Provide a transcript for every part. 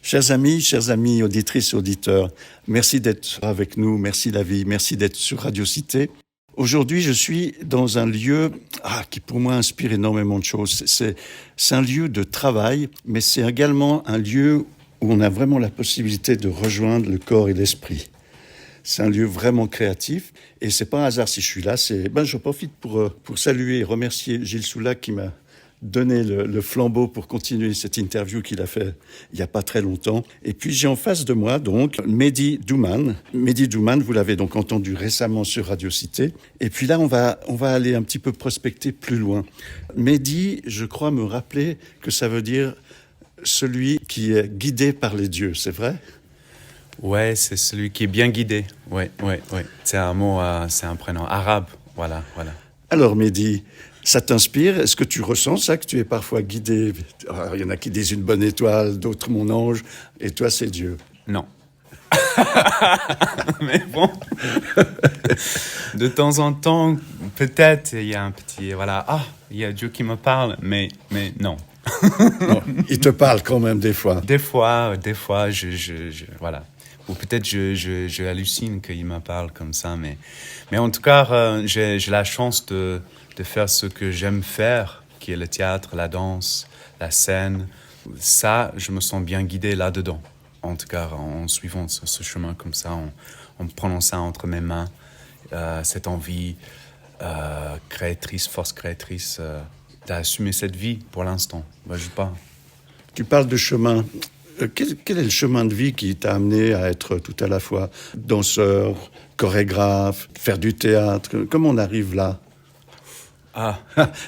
Chers amis, auditrices et auditeurs, merci d'être avec nous, merci la vie, merci d'être sur Radio Cité. Aujourd'hui, je suis dans un lieu qui pour moi inspire énormément de choses. C'est un lieu de travail, mais c'est également un lieu où on a vraiment la possibilité de rejoindre le corps et l'esprit. C'est un lieu vraiment créatif et c'est pas un hasard si je suis là. Je profite pour saluer et remercier Gilles Soulac qui m'a donné le flambeau pour continuer cette interview qu'il a fait il y a pas très longtemps. Et puis j'ai en face de moi donc Mehdi Douman. Mehdi Douman, vous l'avez donc entendu récemment sur Radio Cité. Et puis là on va aller un petit peu prospecter plus loin. Mehdi, je crois me rappeler que ça veut dire celui qui est guidé par les dieux, c'est vrai ? Ouais, c'est celui qui est bien guidé. Ouais. C'est un mot, c'est un prénom arabe. Voilà. Alors Mehdi, ça t'inspire ? Est-ce que tu ressens ça, que tu es parfois guidé ? Il y en a qui disent une bonne étoile, d'autres mon ange, et toi c'est Dieu. Non. Mais bon, de temps en temps, peut-être il y a un petit, il y a Dieu qui me parle, mais non. Non, il te parle quand même des fois. Des fois, voilà. Ou peut-être je hallucine qu'il me parle comme ça, mais en tout cas, j'ai la chance de faire ce que j'aime faire, qui est le théâtre, la danse, la scène. Ça, je me sens bien guidé là-dedans. En tout cas, en suivant ce chemin comme ça, en prenant ça entre mes mains, cette envie créatrice, force créatrice, d'assumer cette vie pour l'instant. Tu parles de chemin. Quel est le chemin de vie qui t'a amené à être tout à la fois danseur, chorégraphe, faire du théâtre ? Comment on arrive là ?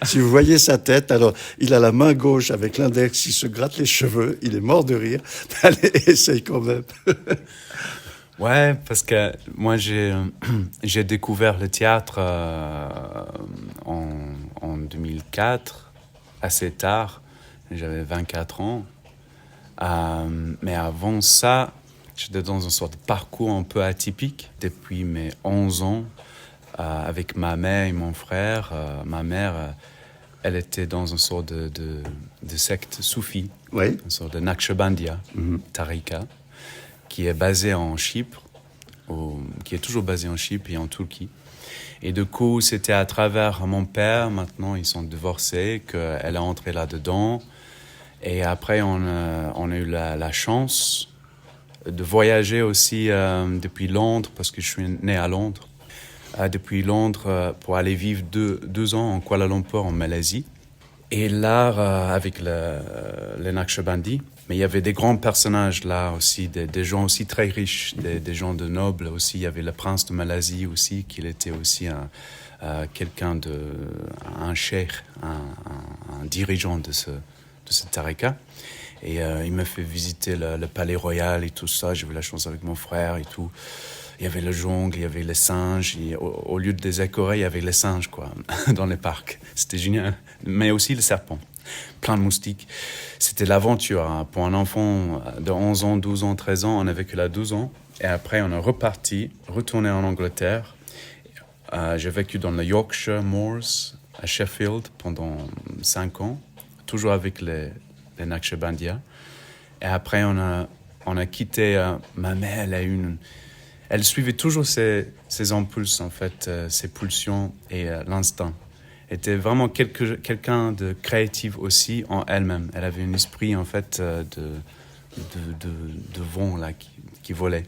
Si vous voyez sa tête, alors il a la main gauche avec l'index, il se gratte les cheveux, il est mort de rire. Allez, essaye quand même. Ouais, parce que moi j'ai découvert le théâtre en 2004, assez tard. J'avais 24 ans. Mais avant ça, j'étais dans une sorte de parcours un peu atypique depuis mes 11 ans avec ma mère et mon frère. Ma mère, elle était dans une sorte de secte soufie, Oui. une sorte de Naqshbandiya, Tariqa, qui est basée en Chypre, qui est toujours basée en Chypre et en Turquie. Et du coup, c'était à travers mon père, maintenant ils sont divorcés, qu'elle est entrée là-dedans. Et après, on a eu la chance de voyager aussi depuis Londres, parce que je suis né à Londres, depuis Londres pour aller vivre deux ans en Kuala Lumpur, en Malaisie. Et là, avec les Naqshbandis, mais il y avait des grands personnages là aussi, des gens aussi très riches, des gens de nobles aussi. Il y avait le prince de Malaisie aussi, qui était aussi un cheikh, un dirigeant de cette tariqa. Et il m'a fait visiter le palais royal et tout ça. J'ai eu la chance avec mon frère et tout. Il y avait le jungle, il y avait les singes. Et au lieu de les écureuils, il y avait les singes, quoi, dans les parcs. C'était génial. Mais aussi le serpent. Plein de moustiques. C'était l'aventure. Hein. Pour un enfant de 11 ans, 12 ans, 13 ans, on a vécu là 12 ans. Et après, on est retourné en Angleterre. J'ai vécu dans le Yorkshire Moors, à Sheffield, pendant 5 ans. Toujours avec les Naqshbandiya. Et après, on a quitté. Ma mère, elle suivait toujours ses impulses, en fait, ses pulsions et l'instinct. Elle était vraiment quelqu'un de créatif aussi en elle-même. Elle avait un esprit, en fait, de vent là, qui volait.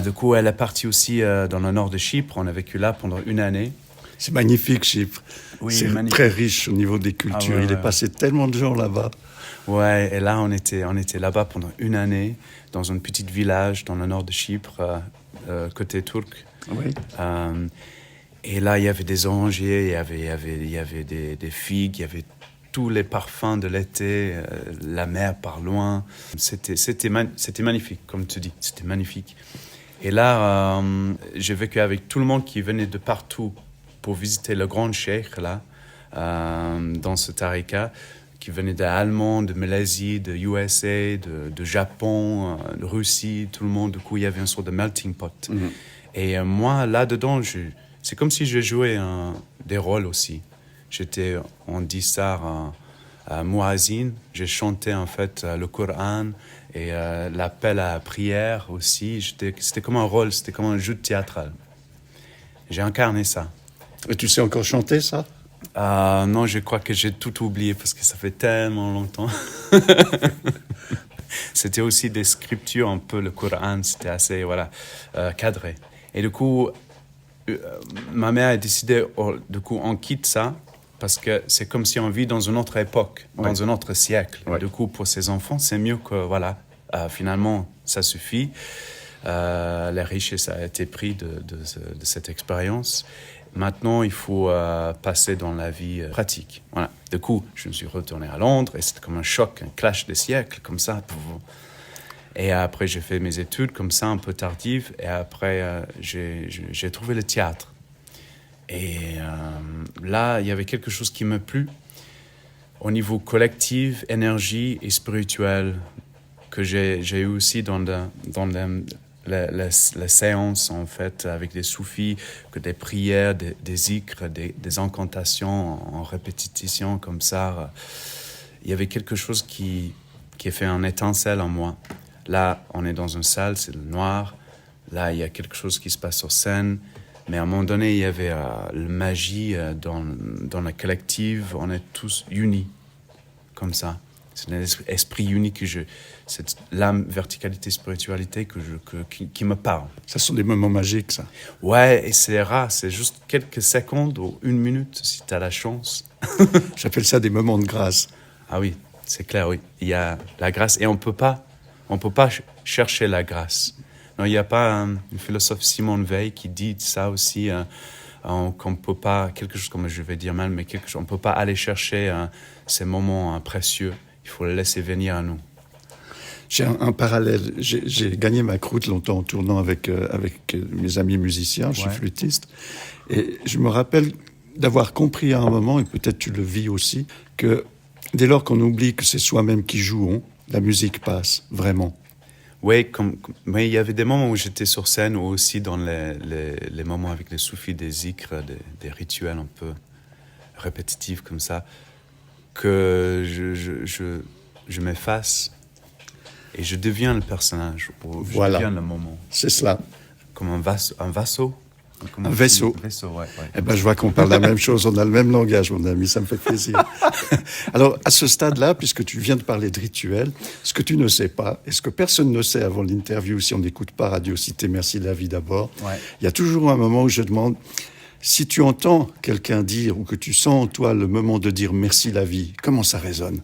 Du coup, elle est partie aussi dans le nord de Chypre. On a vécu là pendant 1 année. C'est magnifique, Chypre. Oui, c'est magnifique. Très riche au niveau des cultures. Il est passé tellement de gens là-bas. Ouais, et là, on était là-bas pendant 1 année, dans un petit village dans le nord de Chypre, côté turc. Oui. Et là, il y avait des orangers, il y avait des figues, il y avait tous les parfums de l'été, la mer par loin. C'était magnifique, comme tu dis, c'était magnifique. Et là, j'ai vécu avec tout le monde qui venait de partout pour visiter le grand cheikh, là, dans ce tariqa, qui venait d'Allemagne, de Malaisie, de USA, de Japon, de Russie, tout le monde. Du coup, il y avait une sorte de melting pot. Mm-hmm. Et moi, là-dedans, c'est comme si je jouais des rôles aussi. J'étais en Dissar, muazzin. J'ai chanté en fait le Coran et l'appel à la prière aussi. C'était comme un rôle, c'était comme un jeu théâtral. J'ai incarné ça. Et tu sais encore chanter ça? Non, je crois que j'ai tout oublié parce que ça fait tellement longtemps. C'était aussi des scriptures, un peu le Coran, c'était assez cadré. Et du coup, ma mère a décidé, du coup, on quitte ça parce que c'est comme si on vit dans une autre époque, dans un autre siècle. Ouais. Du coup, pour ces enfants, c'est mieux que, finalement, ça suffit. Les richesses a été pris de cette expérience. Maintenant, il faut passer dans la vie pratique. Voilà. Du coup, je me suis retourné à Londres et c'était comme un choc, un clash des siècles, comme ça. Et après, j'ai fait mes études comme ça, un peu tardives. Et après, j'ai trouvé le théâtre. Et là, il y avait quelque chose qui me plut au niveau collectif, énergie et spirituel que j'ai eu aussi dans la séance, en fait, avec des soufis, que des prières, des zikrs, des incantations en répétition comme ça. Il y avait quelque chose qui a fait un étincelle en moi. Là, on est dans une salle, c'est le noir. Là, il y a quelque chose qui se passe sur scène. Mais à un moment donné, il y avait la magie dans la collective. On est tous unis, comme ça. C'est un esprit unique c'est l'âme, verticalité, spiritualité qui me parle. Ça sont des moments magiques, ça. Ouais, et c'est rare, c'est juste quelques secondes ou 1 minute, si tu as la chance. J'appelle ça des moments de grâce. Ah oui, c'est clair, oui. Il y a la grâce, et on peut pas chercher la grâce. Non, il n'y a pas un philosophe, Simone Veil, qui dit ça aussi, qu'on peut pas, quelque chose comme je vais dire mal, mais on ne peut pas aller chercher ces moments précieux. Il faut les laisser venir à nous. J'ai un parallèle. J'ai gagné ma croûte longtemps en tournant avec mes amis musiciens. Je suis flûtiste. Et je me rappelle d'avoir compris à un moment, et peut-être tu le vis aussi, que dès lors qu'on oublie que c'est soi-même qui jouons, la musique passe, vraiment. Oui, mais il y avait des moments où j'étais sur scène, ou aussi dans les moments avec les soufis, des zikrs, des rituels un peu répétitifs comme ça, que je m'efface et je deviens le personnage, je deviens le moment. C'est cela. Comme un vaisseau. Un vaisseau. Ouais. Eh ben, je vois qu'on parle la même chose, on a le même langage, mon ami, ça me fait plaisir. Alors, à ce stade-là, puisque tu viens de parler de rituel, ce que tu ne sais pas, et ce que personne ne sait avant l'interview, si on n'écoute pas Radio Cité, merci la vie d'abord, il y a toujours un moment où je demande, si tu entends quelqu'un dire, ou que tu sens en toi le moment de dire merci la vie, comment ça résonne?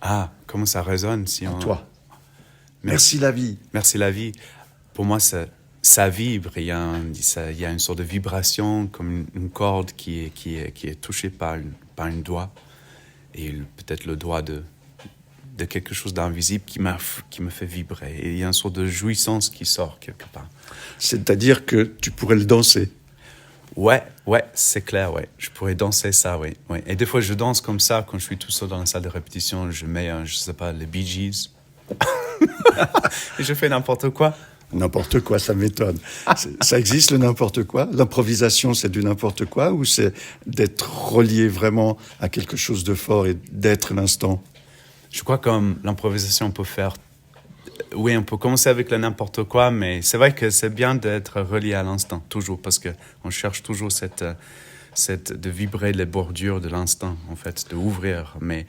Ah, comment ça résonne en toi. Merci la vie. Merci la vie. Pour moi, ça vibre, il y a une sorte de vibration, comme une corde qui est touchée par une doigt, et peut-être le doigt de quelque chose d'invisible qui me fait vibrer. Et il y a une sorte de jouissance qui sort quelque part. C'est-à-dire que tu pourrais le danser? Ouais, c'est clair, ouais. Je pourrais danser ça, ouais. Et des fois, je danse comme ça, quand je suis tout seul dans la salle de répétition, je mets, je sais pas, les Bee Gees. Et je fais n'importe quoi. N'importe quoi, ça m'étonne. Ça existe, le n'importe quoi? L'improvisation, c'est du n'importe quoi, ou c'est d'être relié vraiment à quelque chose de fort et d'être l'instant? Je crois que l'improvisation, on peut faire... Oui, on peut commencer avec le n'importe quoi, mais c'est vrai que c'est bien d'être relié à l'instant, toujours, parce qu'on cherche toujours de vibrer les bordures de l'instant, en fait, de ouvrir. Mais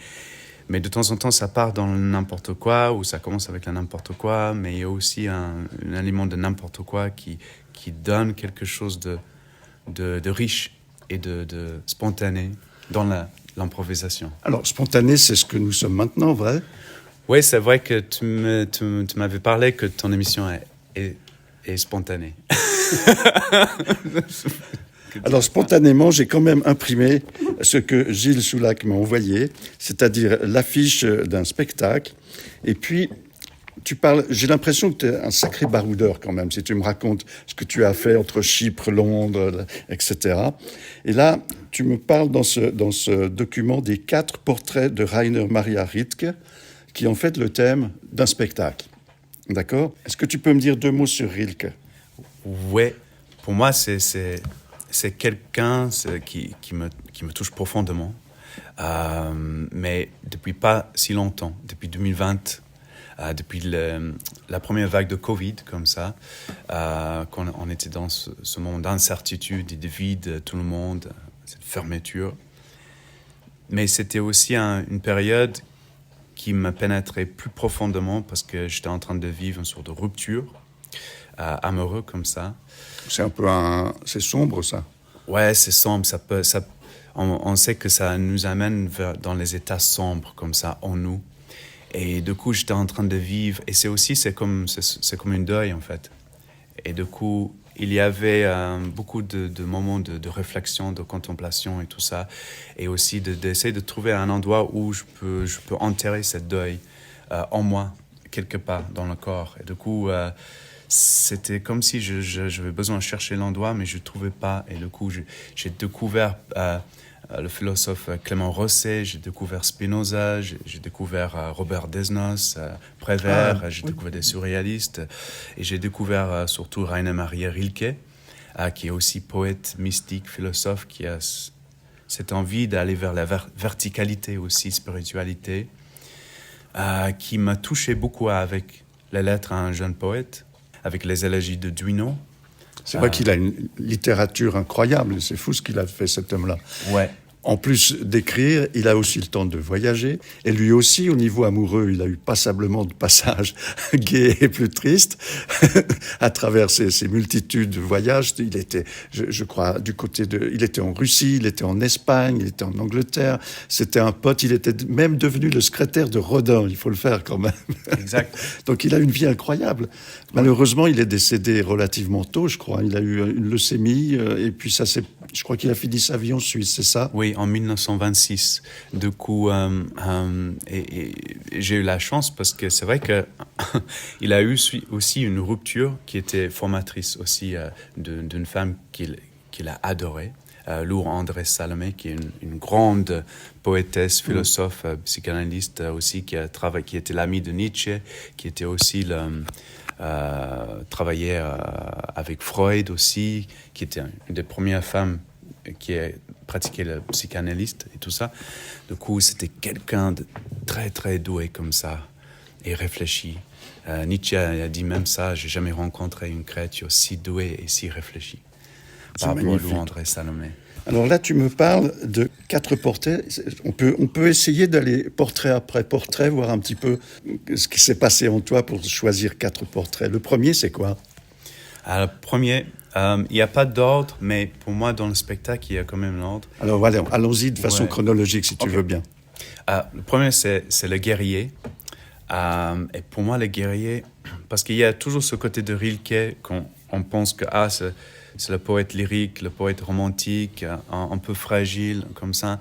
de temps en temps, ça part dans le n'importe quoi, ou ça commence avec le n'importe quoi, mais il y a aussi un aliment de n'importe quoi qui donne quelque chose de riche et de spontané dans l'improvisation. Alors, spontané, c'est ce que nous sommes maintenant, vrai? Oui, c'est vrai que tu m'avais parlé que ton émission est spontanée. Alors, spontanément, j'ai quand même imprimé ce que Gilles Soulac m'a envoyé, c'est-à-dire l'affiche d'un spectacle. Et puis, tu parles, j'ai l'impression que tu es un sacré baroudeur quand même, si tu me racontes ce que tu as fait entre Chypre, Londres, etc. Et là, tu me parles dans ce document des 4 portraits de Rainer Maria Rilke, qui est en fait le thème d'un spectacle. D'accord? Est-ce que tu peux me dire 2 mots sur Rilke? Oui, pour moi, c'est quelqu'un qui me touche profondément. Mais depuis pas si longtemps, depuis 2020, depuis la première vague de Covid, comme ça, quand on était dans ce monde d'incertitude et de vide, tout le monde, cette fermeture. Mais c'était aussi une période qui me pénétrait plus profondément parce que j'étais en train de vivre une sorte de rupture amoureuse comme ça. C'est c'est sombre, ça. Ouais, c'est sombre. On sait que ça nous amène dans les états sombres comme ça en nous. Et du coup, j'étais en train de vivre. Et c'est comme une deuil, en fait. Et du coup, il y avait beaucoup de moments de réflexion, de contemplation et tout ça. Et aussi d'essayer de trouver un endroit où je peux enterrer cette deuil en moi, quelque part dans le corps. Et du coup, c'était comme si j'avais besoin de chercher l'endroit, mais je ne trouvais pas. Et du coup, j'ai découvert le philosophe Clément Rosset, j'ai découvert Spinoza, j'ai découvert Robert Desnos, Prévert, j'ai découvert des surréalistes, et j'ai découvert surtout Rainer Maria Rilke, qui est aussi poète, mystique, philosophe, qui a cette envie d'aller vers la verticalité aussi, spiritualité, qui m'a touché beaucoup avec les lettres à un jeune poète, avec les élégies de Duino. C'est vrai qu'il a une littérature incroyable. C'est fou ce qu'il a fait, cet homme-là. Ouais. En plus d'écrire, il a aussi le temps de voyager. Et lui aussi, au niveau amoureux, il a eu passablement de passages gais et plus tristes à travers ces multitudes de voyages. Il était, je crois, il était en Russie, il était en Espagne, il était en Angleterre. C'était un pote. Il était même devenu le secrétaire de Rodin. Il faut le faire quand même. Exact. Donc il a une vie incroyable. Malheureusement, il est décédé relativement tôt, je crois. Il a eu une leucémie et puis je crois qu'il a fini sa vie en Suisse, c'est ça? Oui, en 1926. Du coup, et j'ai eu la chance parce que c'est vrai que il a eu aussi une rupture qui était formatrice aussi d'une femme qu'il a adorée, Loure André Salomé, qui est une grande poétesse, philosophe, psychanalyste aussi, qui était l'amie de Nietzsche, qui était aussi travaillait avec Freud aussi, qui était une des premières femmes qui a pratiqué le psychanalyste et tout ça. Du coup, c'était quelqu'un de très, très doué comme ça et réfléchi. Nietzsche a dit même ça, j'ai jamais rencontré une créature si douée et si réfléchie. Par rapport à André Salomé. Alors là, tu me parles de 4 portraits. On peut essayer d'aller portrait après portrait, voir un petit peu ce qui s'est passé en toi pour choisir 4 portraits. Le premier, c'est quoi? Alors, le premier, il n'y a pas d'ordre, mais pour moi, dans le spectacle, il y a quand même l'ordre. Alors voilà, allons-y de façon chronologique, si tu veux bien. Le premier, c'est le guerrier. Et pour moi, le guerrier, parce qu'il y a toujours ce côté de Rilke, qu'on pense que c'est le poète lyrique, le poète romantique, un peu fragile, comme ça.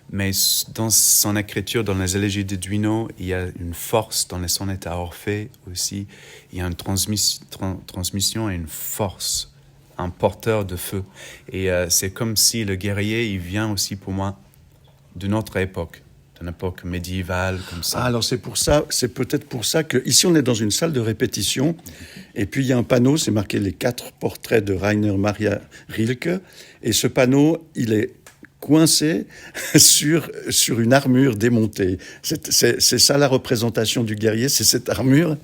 Mais dans son écriture, dans les élégies de Duino, il y a une force, dans les sonnets à Orphée aussi, il y a une transmission et une force, un porteur de feu. Et c'est comme si le guerrier, il vient aussi pour moi d'une autre époque, d'une époque médiévale, comme ça. Alors c'est peut-être pour ça que ici on est dans une salle de répétition, et puis il y a un panneau, c'est marqué les 4 portraits de Rainer Maria Rilke, et ce panneau, il est coincé sur une armure démontée. C'est ça la représentation du guerrier, c'est cette armure?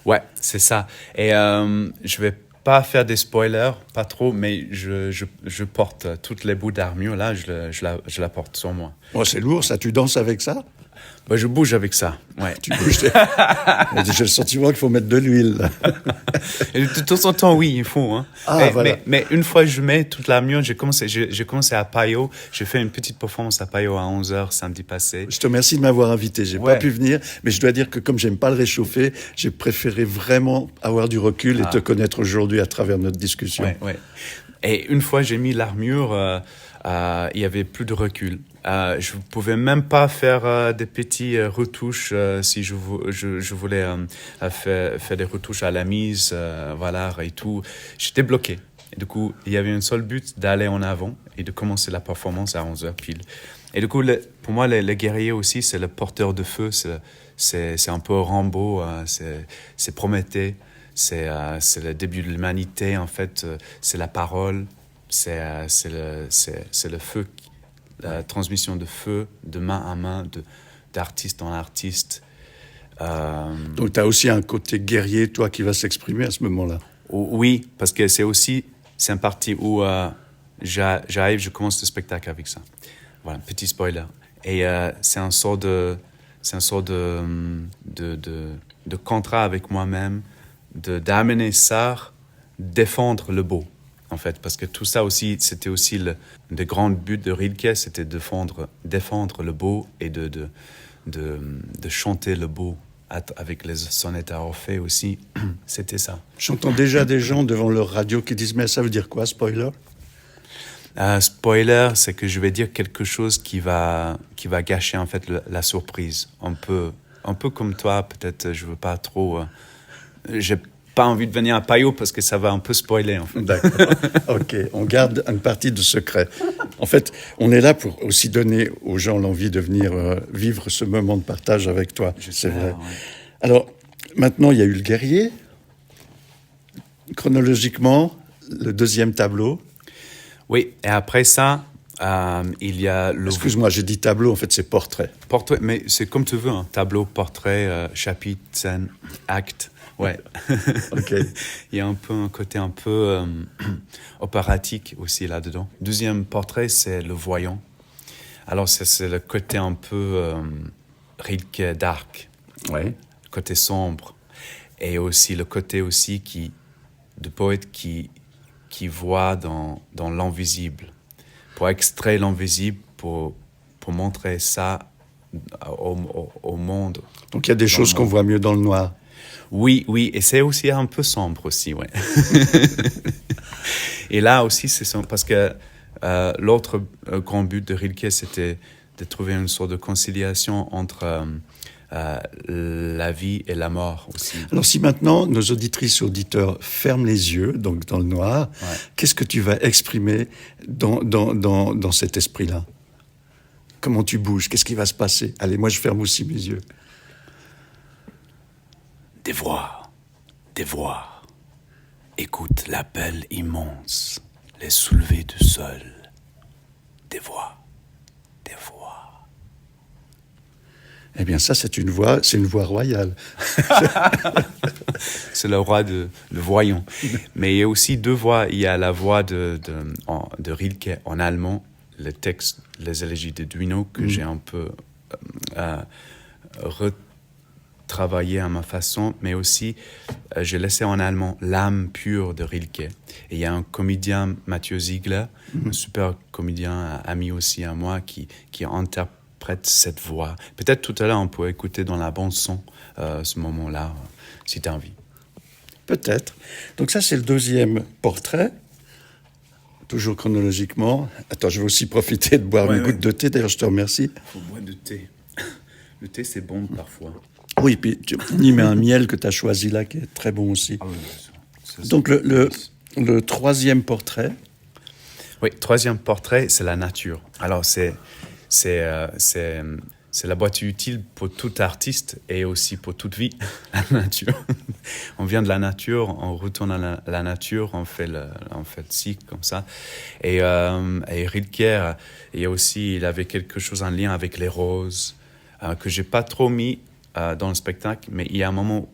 Ouais, c'est ça. Et je vais pas faire des spoilers, pas trop, mais je porte toutes les bouts d'armure, là, je la porte sur moi. Oh, c'est lourd, ça, tu danses avec ça? Bah, je bouge avec ça, ouais. Tu bouges. J'ai le sentiment qu'il faut mettre de l'huile. Et de temps en temps, oui, il faut. Hein. Voilà. mais une fois que je mets toute l'armure, j'ai commencé à Payot. J'ai fait une petite performance à Payot à 11h samedi passé. Je te remercie de m'avoir invité. J'ai pas pu venir, mais je dois dire que comme j'aime pas le réchauffer, j'ai préféré vraiment avoir du recul et te connaître aujourd'hui à travers notre discussion. Ouais. Et une fois j'ai mis l'armure, il y avait plus de recul. Je pouvais même pas faire des petits retouches si je voulais faire des retouches à la mise, voilà, et tout. J'étais bloqué. Et du coup, il y avait un seul but, d'aller en avant et de commencer la performance à 11h pile. Et du coup, pour moi, le guerrier aussi, c'est le porteur de feu. C'est un peu Rambo, c'est Prométhée. C'est le début de l'humanité, en fait. C'est la parole. C'est le feu la transmission de feu, de main à main, d'artiste en artiste. Donc tu as aussi un côté guerrier, toi, qui va s'exprimer à ce moment-là. Oui, parce que c'est un parti où j'arrive, je commence le spectacle avec ça. Voilà, petit spoiler. Et c'est un sort de contrat avec moi-même, d'amener ça, défendre le beau, en fait. Parce que tout ça aussi, c'était aussi le grand but de Rilke, c'était de défendre le beau et de chanter le beau avec les sonnettes à Orphée aussi. C'était ça. J'entends déjà des gens devant leur radio qui disent « Mais ça veut dire quoi, spoiler ?» Spoiler, c'est que je vais dire quelque chose qui va gâcher en fait la surprise. Un peu comme toi, peut-être. Je veux pas trop. J'ai pas envie de venir à Payot parce que ça va un peu spoiler en fait. D'accord. Ok, on garde une partie de secret. En fait, on est là pour aussi donner aux gens l'envie de venir vivre ce moment de partage avec toi. C'est vrai. Ouais. Alors, maintenant, il y a eu le guerrier. Chronologiquement, le deuxième tableau. Oui, et après ça, il y a le... Excuse-moi, j'ai dit tableau, en fait c'est portrait. Portrait, mais c'est comme tu veux, hein. Tableau, portrait, chapitre, scène, acte, ouais. Ok. Il y a un côté un peu opératique aussi là-dedans. Deuxième portrait, c'est le voyant. Alors c'est le côté un peu Rilke dark, ouais. Le côté sombre, et aussi le côté aussi de poète qui voit dans l'invisible, pour extraire l'invisible, pour montrer ça au monde. Donc il y a des choses qu'on voit mieux dans le noir. Oui, et c'est aussi un peu sombre aussi, ouais. Et là aussi, c'est sombre, parce que l'autre grand but de Rilke, c'était de trouver une sorte de conciliation entre la vie et la mort aussi. Alors si maintenant nos auditrices et auditeurs ferment les yeux, donc dans le noir, ouais. Qu'est-ce que tu vas exprimer dans cet esprit-là? Comment tu bouges? Qu'est-ce qui va se passer? Allez, moi je ferme aussi mes yeux. Des voix. Écoute l'appel immense, les soulevés du sol. Des voix. Eh bien, ça, c'est une voix royale. C'est le voyant. Mais il y a aussi deux voix. Il y a la voix de Rilke en allemand, le texte, les élégies de Duino, que j'ai un peu retravaillé à ma façon, mais aussi j'ai laissé en allemand l'âme pure de Rilke. Et il y a un comédien, Mathieu Ziegler, un super comédien, ami aussi à moi, qui interprète cette voix. Peut-être tout à l'heure, on peut écouter dans la bande-son ce moment-là, si tu as envie. Peut-être. Donc ça, c'est le deuxième portrait, toujours chronologiquement. Attends, je vais aussi profiter de boire une goutte de thé. D'ailleurs, je te remercie. Il faut boire de thé. Le thé, c'est bon parfois. Oui, puis on y met un miel que tu as choisi là, qui est très bon aussi. Ah oui, ça, donc le troisième portrait. Oui, troisième portrait, c'est la nature. Alors, c'est la boîte utile pour tout artiste et aussi pour toute vie, la nature. On vient de la nature, on retourne à la nature, on fait le cycle comme ça. Et Rilke, il avait quelque chose en lien avec les roses, que j'ai pas trop mis dans le spectacle, mais il y a un moment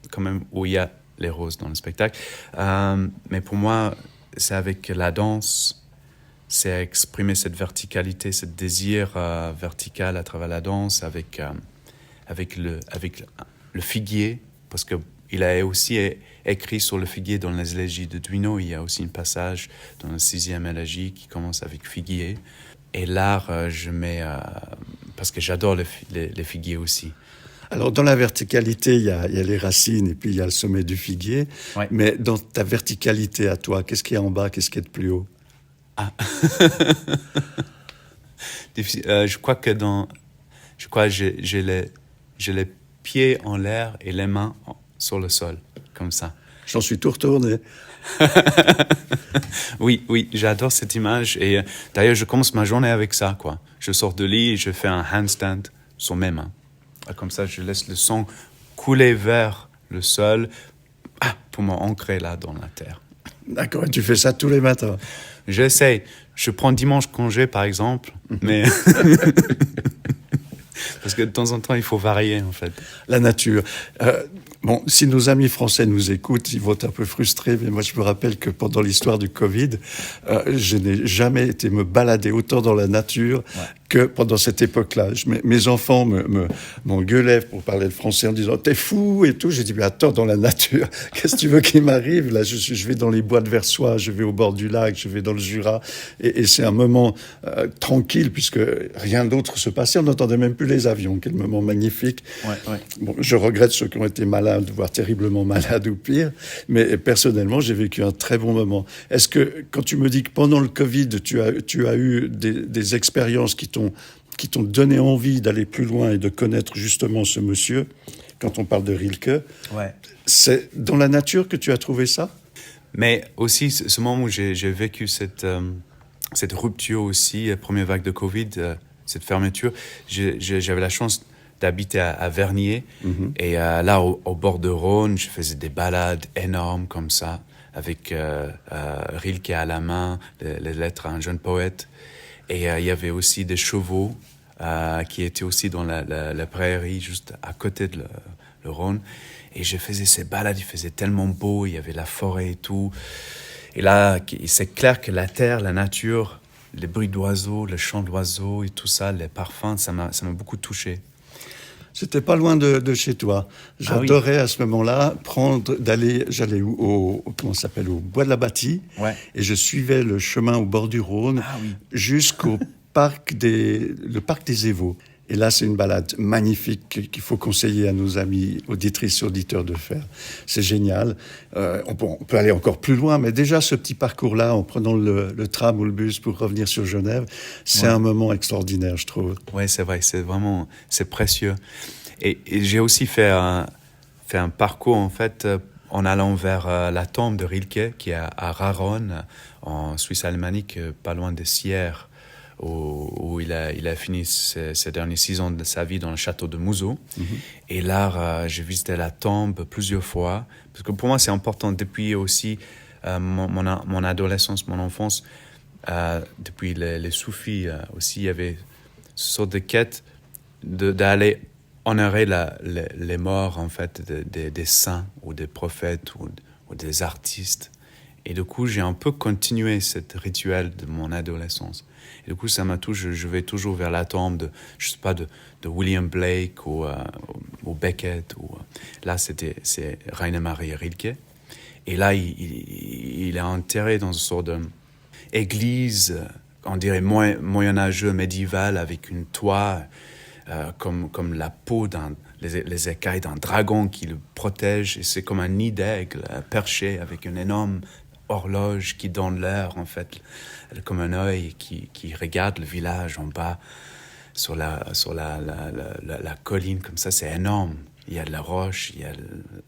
quand même où il y a les roses dans le spectacle. Mais pour moi, c'est avec la danse. C'est exprimer cette verticalité, ce désir vertical à travers la danse avec le figuier, parce qu'il a aussi écrit sur le figuier dans les élégies de Duino. Il y a aussi un passage dans la 6e élégie qui commence avec figuier. Et l'art, je mets... parce que j'adore les figuiers aussi. Alors, dans la verticalité, il y a les racines et puis il y a le sommet du figuier. Ouais. Mais dans ta verticalité à toi, qu'est-ce qu'il y a en bas, qu'est-ce qu'il y a de plus haut? Ah. Je crois que j'ai les pieds en l'air et les mains sur le sol, comme ça. J'en suis tout retourné. Oui, j'adore cette image. Et d'ailleurs, je commence ma journée avec ça, quoi. Je sors de lit et je fais un handstand sur mes mains. Comme ça, je laisse le sang couler vers le sol pour m'ancrer là dans la terre. D'accord, et tu fais ça tous les matins? J'essaie. Je prends dimanche congé, par exemple, mais... Parce que de temps en temps, il faut varier, en fait. La nature. Bon, si nos amis français nous écoutent, ils vont être un peu frustrés, mais moi je me rappelle que pendant l'histoire du Covid, je n'ai jamais été me balader autant dans la nature que pendant cette époque-là. Mes enfants m'engueulaient pour parler le français en disant « T'es fou !» et tout. J'ai dit « Mais attends, dans la nature, qu'est-ce que tu veux qu'il m'arrive ?» Là, je vais dans les bois de Versoix, je vais au bord du lac, je vais dans le Jura, et c'est un moment tranquille, puisque rien d'autre se passait. On n'entendait même plus les avions. Quel moment magnifique. Bon, je regrette ceux qui ont été malades, voire terriblement malades ou pire, mais personnellement, j'ai vécu un très bon moment. Est-ce que, quand tu me dis que pendant le Covid, tu as eu des expériences qui t'ont donné envie d'aller plus loin et de connaître justement ce monsieur, quand on parle de Rilke, c'est dans la nature que tu as trouvé ça? Mais aussi, ce moment où j'ai vécu cette rupture aussi, la première vague de Covid, cette fermeture, j'avais la chance d'habiter à Vernier. Et là, au bord de Rhône, je faisais des balades énormes comme ça, avec Rilke à la main, les lettres à un jeune poète. Et il y avait aussi des chevaux qui étaient aussi dans la prairie, juste à côté de le Rhône. Et je faisais ces balades, il faisait tellement beau, il y avait la forêt et tout. Et là, c'est clair que la terre, la nature, les bruits d'oiseaux, le chant d'oiseaux et tout ça, les parfums, ça m'a beaucoup touché. C'était pas loin de chez toi. J'adorais à ce moment-là j'allais au Bois de la Bâtie, et je suivais le chemin au bord du Rhône jusqu'au parc le parc des Évaux. Et là, c'est une balade magnifique qu'il faut conseiller à nos amis auditrices et auditeurs de faire. C'est génial. On peut aller encore plus loin, mais déjà, ce petit parcours-là, en prenant le tram ou le bus pour revenir sur Genève, c'est un moment extraordinaire, je trouve. Oui, c'est vrai. C'est précieux. Et j'ai aussi fait un parcours, en fait, en allant vers la tombe de Rilke, qui est à Raronne, en Suisse alémanique, pas loin de Sierre, où il a fini ses derniers 6 ans de sa vie dans le château de Mouzeau. Et là, j'ai visité la tombe plusieurs fois, parce que pour moi, c'est important, depuis aussi mon adolescence, mon enfance, depuis les soufis aussi, il y avait ce sorte de quête d'aller honorer les morts, en fait, des saints ou des prophètes ou des artistes. Et du coup, j'ai un peu continué ce rituel de mon adolescence. Et du coup, ça m'a touché. Je vais toujours vers la tombe de William Blake ou Beckett. Là, c'est Rainer Maria Rilke. Et là, il est enterré dans une sorte d'église, on dirait moyenâgeux, médiéval, avec une toit comme la peau les écailles d'un dragon qui le protège. Et c'est comme un nid d'aigle perché avec une énorme horloge qui donne l'air, en fait, comme un œil qui regarde le village en bas sur la colline, comme ça. C'est énorme. Il y a de la roche, il y a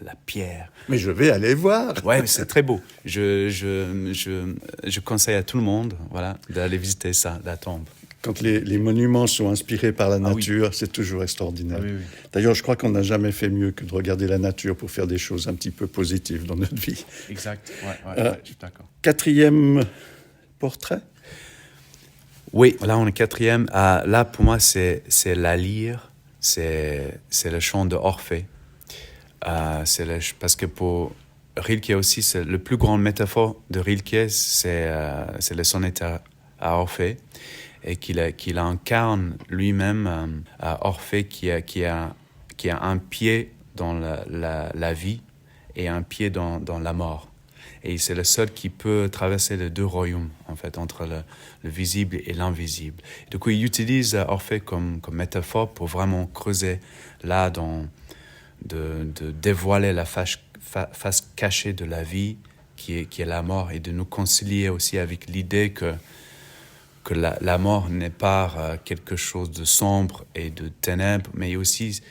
la pierre. Mais je vais aller voir. Ouais, mais c'est très beau. Je conseille à tout le monde, d'aller visiter ça, la tombe. Quand les monuments sont inspirés par la nature, c'est toujours extraordinaire. Oui. D'ailleurs, je crois qu'on n'a jamais fait mieux que de regarder la nature pour faire des choses un petit peu positives dans notre vie. Exact, ouais, je suis d'accord. 4e portrait? Oui, là, on est 4e. Là, pour moi, c'est la lyre, c'est le chant de Orphée. Parce que pour Rilke aussi, c'est le plus grand métaphore de Rilke, c'est le sonnet à Orphée. Et qu'il incarne lui-même Orphée qui a un pied dans la vie et un pied dans la mort. Et c'est le seul qui peut traverser les deux royaumes, en fait, entre le visible et l'invisible. Du coup, il utilise Orphée comme métaphore pour vraiment creuser là, de dévoiler la face cachée de la vie qui est la mort, et de nous concilier aussi avec l'idée que la mort n'est pas quelque chose de sombre et de ténèbres, mais aussi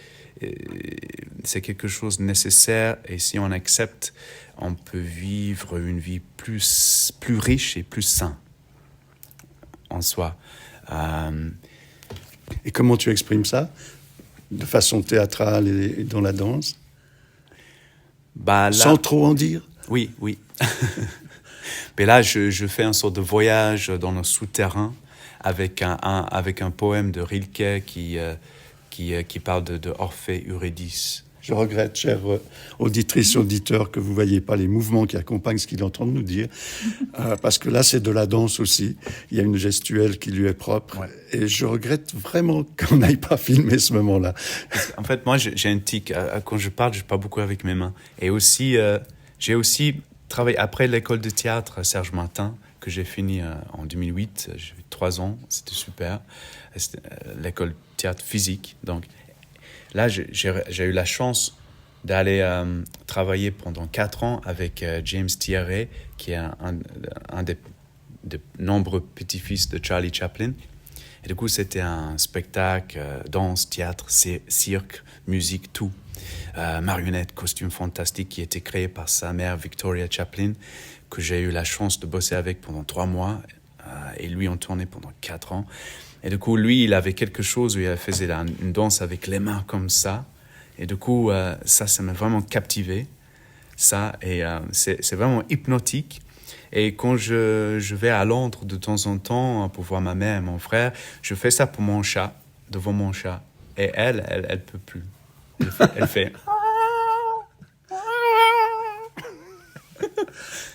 c'est quelque chose de nécessaire, et si on accepte, on peut vivre une vie plus riche et plus saine en soi. Et comment tu exprimes ça? De façon théâtrale et dans la danse? Là, sans trop en dire? Oui. Mais là, je fais une sorte de voyage dans le souterrain avec un poème de Rilke qui parle de Orphée Eurydice. Je regrette, chères auditrices et auditeurs, que vous ne voyez pas les mouvements qui accompagnent ce qu'il est en train de nous dire, parce que là, c'est de la danse aussi. Il y a une gestuelle qui lui est propre. Ouais. Et je regrette vraiment qu'on n'aille pas filmer ce moment-là. En fait, moi, j'ai un tic. Quand je parle beaucoup avec mes mains. Et aussi, j'ai aussi travaillé après l'école de théâtre Serge Martin, que j'ai fini en 2008. J'ai fait 3 ans, c'était super. C'était l'école de théâtre physique, donc... Là, j'ai eu la chance d'aller travailler pendant 4 ans avec James Thierry, qui est un des nombreux petits-fils de Charlie Chaplin. Et du coup, c'était un spectacle, danse, théâtre, cirque, musique, tout. Marionnettes, costumes fantastiques qui étaient créés par sa mère Victoria Chaplin, que j'ai eu la chance de bosser avec pendant 3 mois. Et lui, on tournait pendant 4 ans. Et du coup, lui, il avait quelque chose où il faisait une danse avec les mains comme ça. Et du coup, ça m'a vraiment captivé. Ça, et c'est vraiment hypnotique. Et quand je vais à Londres de temps en temps pour voir ma mère et mon frère, je fais ça pour mon chat, devant mon chat. Et elle peut plus. Elle fait...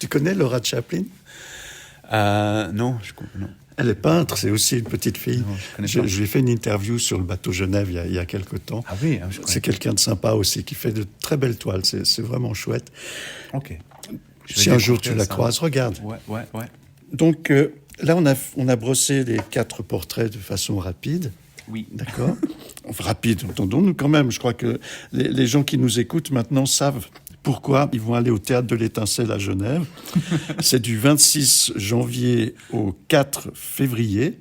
Tu connais Laura Chaplin? Non, non. Elle est peintre, c'est aussi une petite fille. Non, je lui ai fait une interview sur le bateau Genève il y a quelque temps. Ah oui, c'est quelqu'un de sympa aussi, qui fait de très belles toiles. C'est vraiment chouette. Ok. Si un jour tu la croises, regarde. Ouais. Donc là, on a brossé les 4 portraits de façon rapide. Oui. D'accord. Rapide, entendons-nous quand même. Je crois que les gens qui nous écoutent maintenant savent pourquoi ils vont aller au Théâtre de l'Étincelle à Genève. C'est du 26 janvier au 4 février.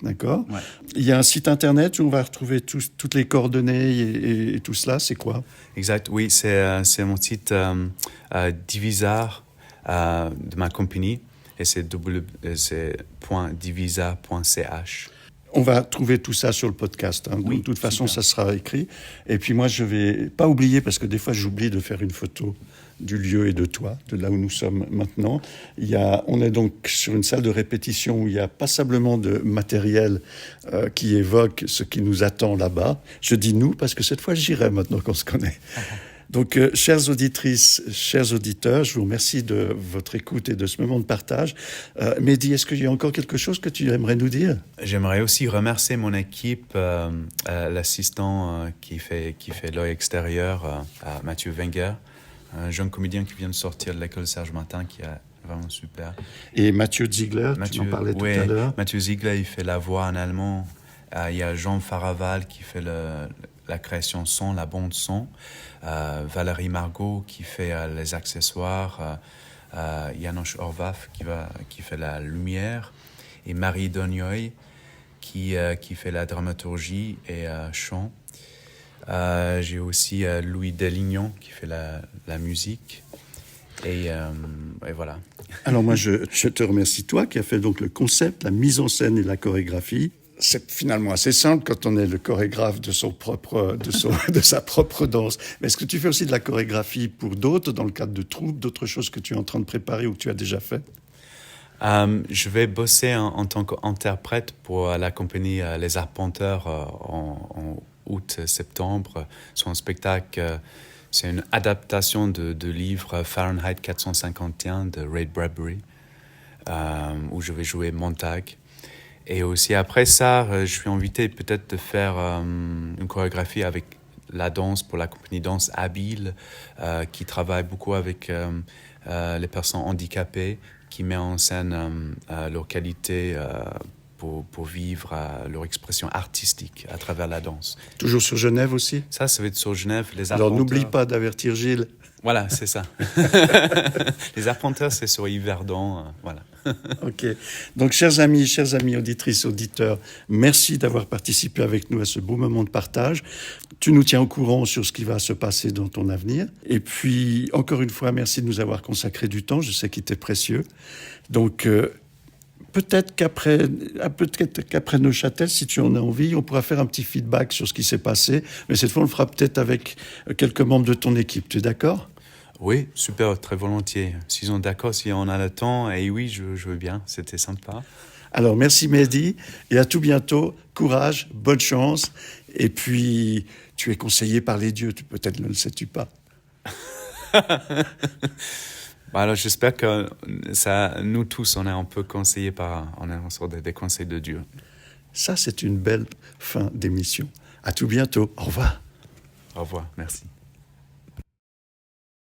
D'accord. Ouais. Il y a un site internet où on va retrouver toutes les coordonnées et tout cela. C'est quoi? Exact. Oui, c'est mon site Divisar de ma compagnie et c'est .divisar.ch. On va trouver tout ça sur le podcast. Hein. Oui, de toute façon, super. Ça sera écrit. Et puis moi, je vais pas oublier, parce que des fois, j'oublie de faire une photo du lieu et de toi, de là où nous sommes maintenant. On est donc sur une salle de répétition où il y a passablement de matériel qui évoque ce qui nous attend là-bas. Je dis nous, parce que cette fois, j'irai maintenant qu'on se connaît. Donc, chères auditrices, chers auditeurs, je vous remercie de votre écoute et de ce moment de partage. Mehdi, est-ce qu'il y a encore quelque chose que tu aimerais nous dire? J'aimerais aussi remercier mon équipe, l'assistant qui fait l'œil extérieur, Mathieu Wenger, un jeune comédien qui vient de sortir de l'école Serge Martin, qui est vraiment super. Et Mathieu Ziegler, tu en parlais tout à l'heure. Mathieu Ziegler, il fait la voix en allemand. Il y a Jean Faraval qui fait la création son, la bande son. Valérie Margot qui fait les accessoires, Janos Orvaf qui fait la lumière, et Marie Donioy qui fait la dramaturgie et chant. J'ai aussi Louis Delignon qui fait la musique. Et voilà. Alors moi, je te remercie, toi, qui as fait donc le concept, la mise en scène et la chorégraphie. C'est finalement assez simple quand on est le chorégraphe de sa propre danse. Mais est-ce que tu fais aussi de la chorégraphie pour d'autres, dans le cadre de troupes, d'autres choses que tu es en train de préparer ou que tu as déjà fait? Je vais bosser en tant qu'interprète pour la compagnie Les Arpenteurs en août-septembre. Sur un spectacle, c'est une adaptation de livre Fahrenheit 451 de Ray Bradbury, où je vais jouer Montag. Et aussi après ça, je suis invité peut-être de faire une chorégraphie avec la danse pour la compagnie Danse Habile, qui travaille beaucoup avec les personnes handicapées, qui met en scène leur qualité pour vivre leur expression artistique à travers la danse. Toujours sur Genève aussi? Ça va être sur Genève. Alors n'oublie pas d'avertir Gilles. Voilà, c'est ça. Les Arpenteurs, c'est sur Yverdon, voilà. Ok. Donc, chers amis, auditrices, auditeurs, merci d'avoir participé avec nous à ce beau moment de partage. Tu nous tiens au courant sur ce qui va se passer dans ton avenir. Et puis, encore une fois, merci de nous avoir consacré du temps. Je sais qu'il était précieux. Donc, peut-être qu'après Neuchâtel, si tu en as envie, on pourra faire un petit feedback sur ce qui s'est passé. Mais cette fois, on le fera peut-être avec quelques membres de ton équipe. Tu es d'accord ? Oui, super, très volontiers. S'ils sont d'accord, si on a le temps, et oui, je veux bien, c'était sympa. Alors, merci Mehdi, et à tout bientôt. Courage, bonne chance. Et puis, tu es conseillé par les dieux, peut-être ne le sais-tu pas. Alors, j'espère que nous tous, on est un peu conseillés on est en sorte des conseils de Dieu. Ça, c'est une belle fin d'émission. À tout bientôt. Au revoir. Au revoir, merci.